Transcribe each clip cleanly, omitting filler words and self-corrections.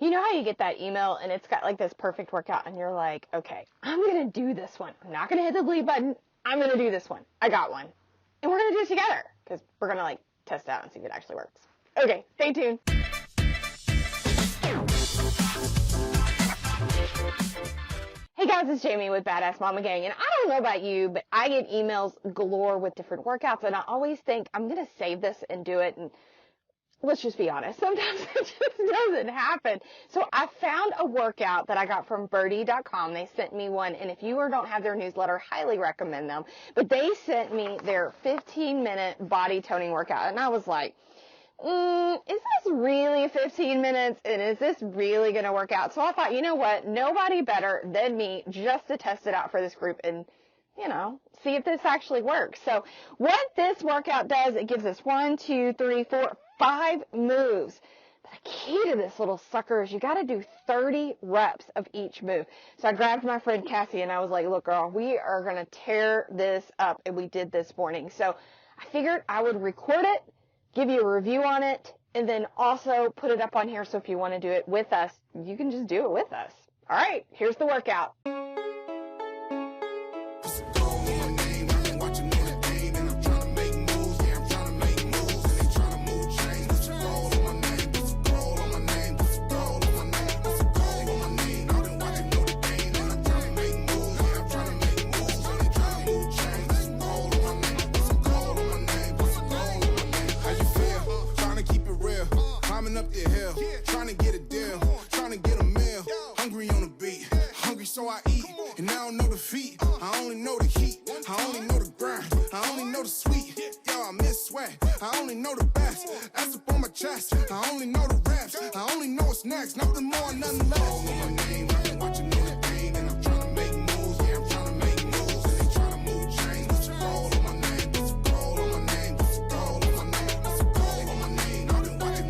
You know how you get that email and it's got like this perfect workout and you're like, okay, I'm going to do this one. I'm not going to hit the delete button. I'm going to do this one. I got one. And we're going to do it together because we're going to like test it out and see if it actually works. Okay, stay tuned. Hey guys, it's Jamie with Badass Mama Gang, and I don't know about you, but I get emails galore with different workouts, and I always think I'm going to save this and do it, and let's just be honest, sometimes it just doesn't happen. So I found a workout that I got from birdie.com. They sent me one, and if you don't have their newsletter, highly recommend them. But they sent me their 15-minute body toning workout, and I was like, is this really 15 minutes, and is this really going to work out? So I thought, you know what, nobody better than me just to test it out for this group and, you know, see if this actually works. So what this workout does, it gives us 1, 2, 3, 4, 5 moves. But the key to this little sucker is you got to do 30 reps of each move. So I grabbed my friend Cassie and I was like, look, girl, we are going to tear this up. And we did this morning. So I figured I would record it, give you a review on it, and then also put it up on here. So if you want to do it with us, you can just do it with us. All right, here's the workout. Up the hill, trying to get a deal, trying to get a meal, hungry on the beat, hungry so I eat, and I don't know the feet, I only know the heat, I only know the grind, I only know the sweet, yo, I miss sweat, I only know the best, that's up on my chest, I only know the reps, I only know what's next, nothing more, nothing less. Call on my name, I've been watching anything, and I'm trying to make moves, yeah, I'm trying to make moves, and they trying to move chains, call on my name, call on my name, call on my name, call on my name, I've been watching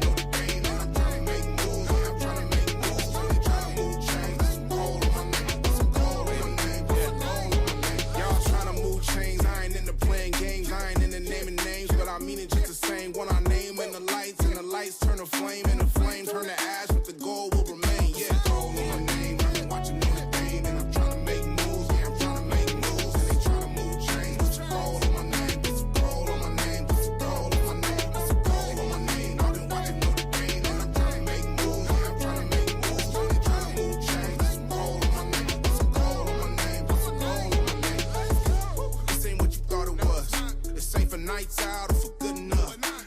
I mean it just the same. When I name and the lights turn to flame, and the flame turn to ash, but the goal will remain. Yeah, goal on my name. I've been watching anything, and I'm trying to make moves. Yeah, I'm trying to make moves, and they trying to move chains. Goal on my name, goal on my name, goal on my name, goal on my name. I've been watching anything, and I'm trying to make moves. Yeah, I'm trying to make moves, and they trying to move chains. Goal on my name, goal on my name, goal on my name. This ain't what you thought it was. This ain't for nights out.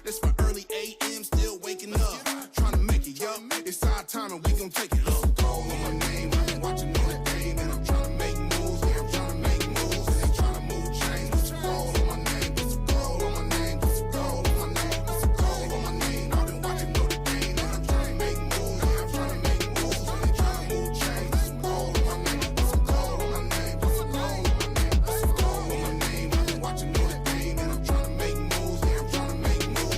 It's for early a.m. still waking up, trying to make it, yup. It's our time and we gon' take it up. Call on my name, I've been watching anything, and I'm trying to make moves, yeah, I'm trying to make moves, and they trying to move chains. Call on my name, call on my name, call on my name, call on my name. I've been watching anything, and I'm trying to make moves, yeah, I'm trying to make moves, and they trying to move chains. Call on my name, call on my name, call on my name, call on my name. I've been watching anything, and I'm trying to make moves, yeah, I'm trying to make moves.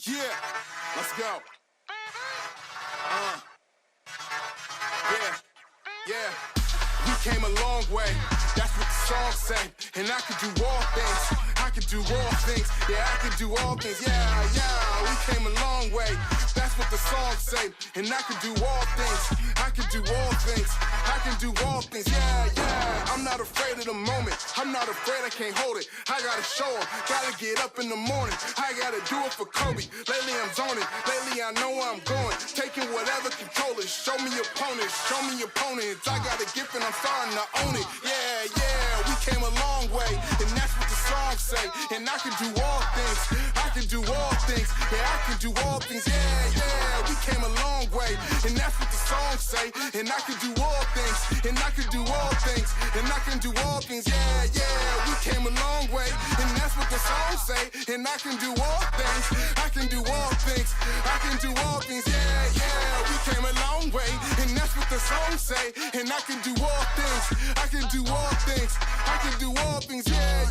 Yeah, let's go. Yeah, we came a long way. That's what the song say. And I could do all things. I could do all things. Yeah, I could do all things. Yeah, we came a long way. That's what the song say. And I could do all things. I could do all things. I can do all things. Yeah. I'm not afraid of the moment. I'm not afraid I can't hold it. I gotta show 'em. Gotta get up in the morning. I gotta do it for Kobe. Lately I'm zoning. Lately I know where I'm going. Taking whatever control it. Show me opponents. Show me opponents. I got a gift and I'm starting to own it. Yeah. we came a long way, and that's what the song say. And I can do all things, I can do all things, yeah, I can do all things, yeah, we came a long way, and that's what the song say. And I can do all things, and I can do all things, and I can do all things, yeah, we came a long way, and that's what the song say. And I can do all things, I can do all things, I can do all things, yeah, we came a long way, and that's what the song say. And I can do all things, I can do all things, I can do all things, yeah.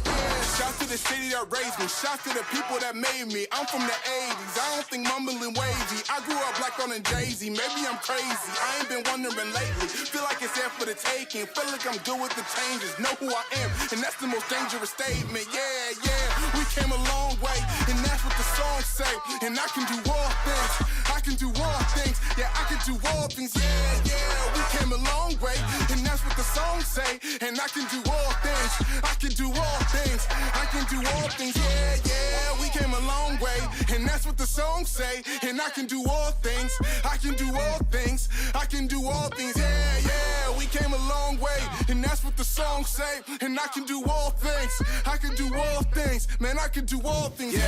Shout to the city that raised me, shout to the people that made me. I'm from the 80s, I don't think mumbling wavy. I grew up black on a Jay-Z, maybe I'm crazy. I ain't been wondering lately, feel like it's there for the taking. Feel like I'm good with the changes, know who I am, and that's the most dangerous statement, yeah. We came a long way, and that's what the song say. And I can do all things, I can do all things, yeah, I can do all things, yeah. We came a long way, and that's what the song say. And I can do all things, I can do all things, I can do all things, yeah. We came a long way, and that's what the song say. And I can do all things, I can do all things, I can do all things, yeah. We came a long way, and that's what the song say. And I can do all things, I can do all things, man, I can do all things, yeah.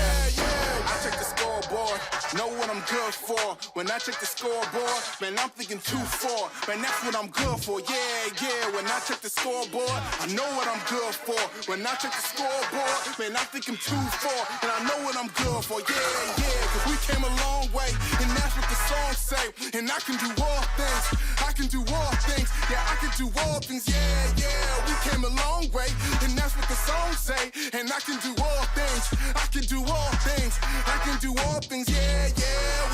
I check the scoreboard, know what I'm good for. When I check the scoreboard, man, I'm thinking 2-4, man, that's what I'm good for, yeah. When I check the scoreboard, I know what I'm good for. When I check the scoreboard, man, I think I'm 2-4, and I know what I'm good for, yeah. Cause we came a long way, and that's what the song say. And I can do all things, I can do all things, yeah, I can do all things, yeah. We came a long way, and that's what the song say. And I can do all things, I can do all things, I can do all things, yeah.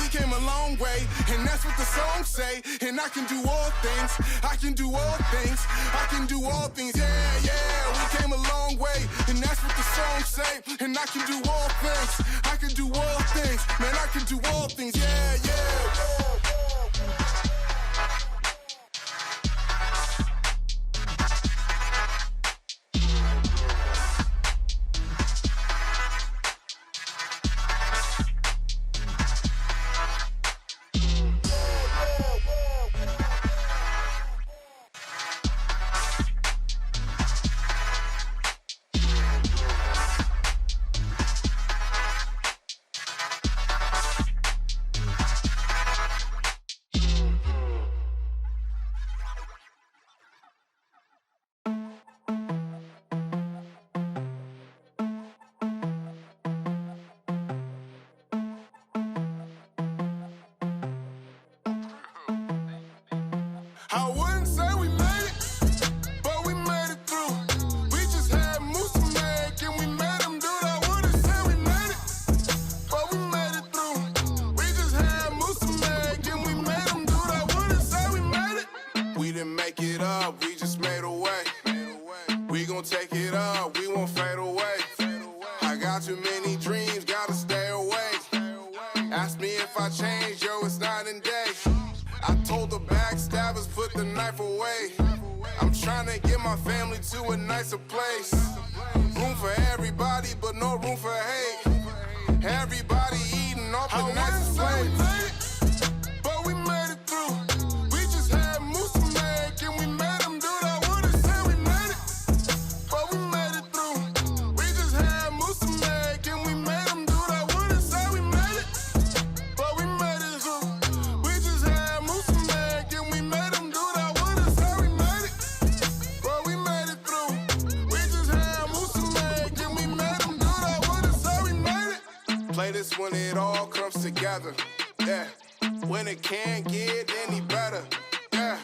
We came a long way, and that's what the song say. And I can do all things, I can do all things, I can do all things, yeah. We came a long way, and that's what the song say. And I can do all things, I can do all things, man, I can do all things, yeah. I wouldn't say we made it, but we made it through. We just had moves to make, and we made them do it. I wouldn't say we made it, but we made it through. We just had moves to make, and we made them do it. I wouldn't say we made it. We didn't make it up, we just made a way. We gon' take it up, we won't fade away. I got too many dreams, gotta stay awake. Ask me if I changed, yo, it's night and day. I told the backstabbers, put the knife away. I'm trying to get my family to a nicer place. Room for everybody, but no room for hate. Everybody eating off the nicest plates. But we made it through. We just had moves to make, and we made them do it. I wouldn't say we made it, but we made it through. We just had moves to make, and we made them do it. I wouldn't say we made it, but we made it through. We just had moves to make, and we made them do it. I wouldn't say we made it, but we made it through. We just had moves to make, and we made them do it. I wouldn't say we made it. Play this when it all comes together, yeah. When it can't get any better, yeah.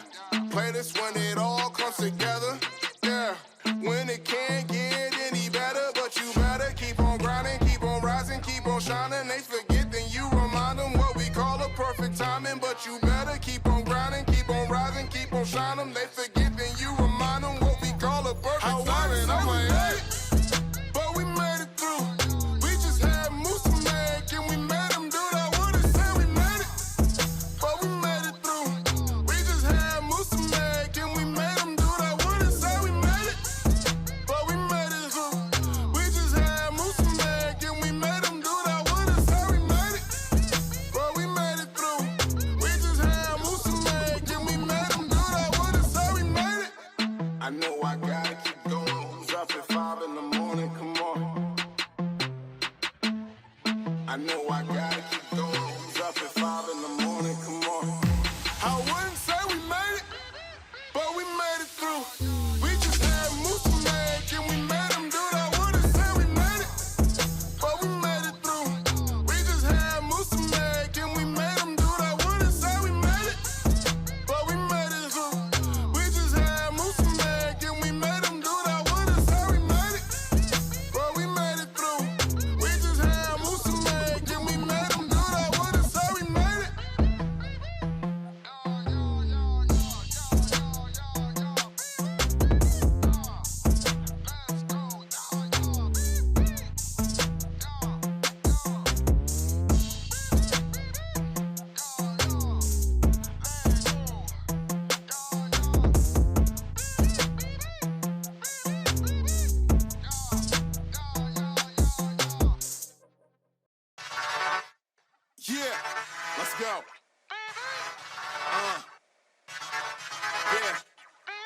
Play this when it all comes together, yeah. When it can't get any better, but you better keep on grinding, keep on rising, keep on shining. They forget, then you remind them what we call a perfect timing. But you better keep on grinding, keep on rising, keep on shining. They forget, then you remind them what we call a perfect timing. I'm like, hey, but we made it through. We just had moves to make, and we made them do it. I wouldn't say we made it, but we made it through. We just had moves to make, and we made them do it. I wouldn't say we made it, but we made it through. We just had moves to make, and we made them do it. I wouldn't say we made it, but we made it through. We just had moves to make, and we made them do it. I wouldn't say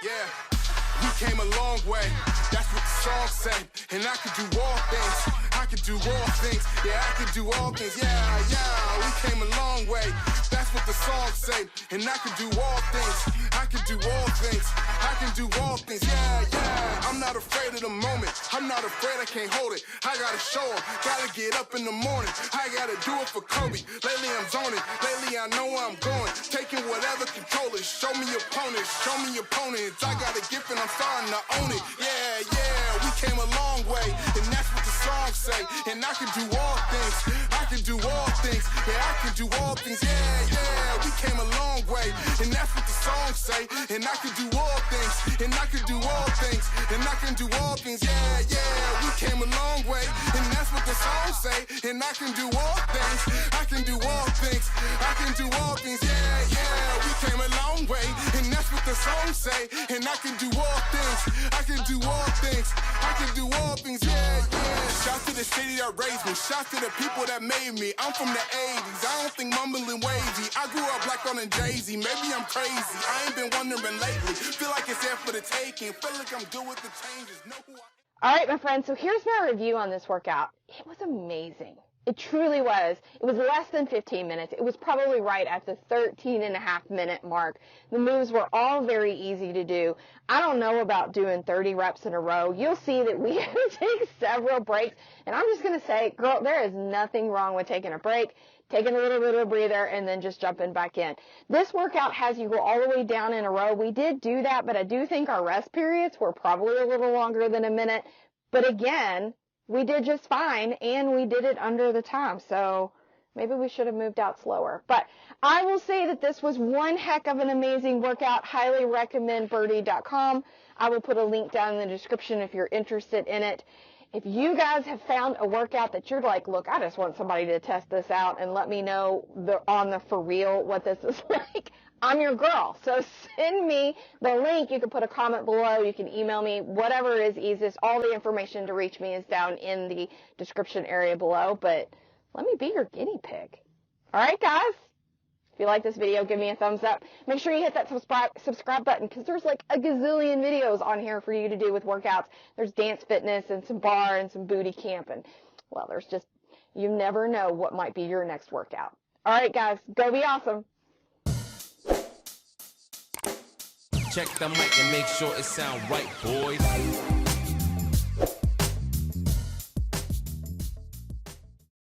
Yeah, we came a long way. That's what the song say. And I could do all things. I could do all things. Yeah, I could do all things. Yeah, yeah, we came a long way. That's what the song say. And I could do all things. I could do all things. I can do all things. Yeah, yeah. I'm not afraid of the moment. I'm not afraid I can't hold it. I gotta show 'em. Gotta get up in the morning. I gotta do it for Kobe. Lately I'm zoning. Lately I know where I'm going. Taking whatever control is. Show me opponents. Show me opponents. I got a gift and I'm starting to own it. Yeah, yeah. We came a long way. And that's what the song say. And I can do all things. I can do all things. Yeah, I can do all things. Yeah, yeah. We came a long way. And that's what the song say. And I can do all things. And I can do all things. And I can do all things. Yeah, yeah. We came a long way. And that's what the song say. And I can do all things. I can do all things. I can do all things. Yeah, yeah. We came a long way. And that's what the song say. And I can do all things. I can do all things. I can do all things. Yeah, yeah. Shout to the city that raised me. Shout to the people that made me. I'm from the 80s. I don't think mumbling wavy. I grew up black on a Jay-Z. Maybe I'm crazy. I ain't been wondering lately. Feel like it's there for the taking. Feel like I'm good with the changes. Know who I All right, my friends, so here's my review on this workout. It was amazing. It truly was. It was less than 15 minutes. It was probably right at the 13.5-minute mark. The moves were all very easy to do. I don't know about doing 30 reps in a row. You'll see that we had to take several breaks. And I'm just going to say, girl, there is nothing wrong with taking a break, taking a little bit of a breather, and then just jumping back in. This workout has you go all the way down in a row. We did do that, but I do think our rest periods were probably a little longer than a minute. But again, we did just fine, and we did it under the time, so maybe we should have moved out slower. But I will say that this was one heck of an amazing workout. Highly recommend birdie.com. I will put a link down in the description if you're interested in it. If you guys have found a workout that you're like, look, I just want somebody to test this out and let me know on the for real what this is like, I'm your girl. So send me the link. You can put a comment below. You can email me, whatever is easiest. All the information to reach me is down in the description area below. But let me be your guinea pig. All right, guys? If you like this video, give me a thumbs up. Make sure you hit that subscribe button because there's like a gazillion videos on here for you to do with workouts. There's dance fitness and some bar and some booty camp. And, well, there's just, you never know what might be your next workout. All right, guys, go be awesome. Check the mic and make sure it sound right, boys.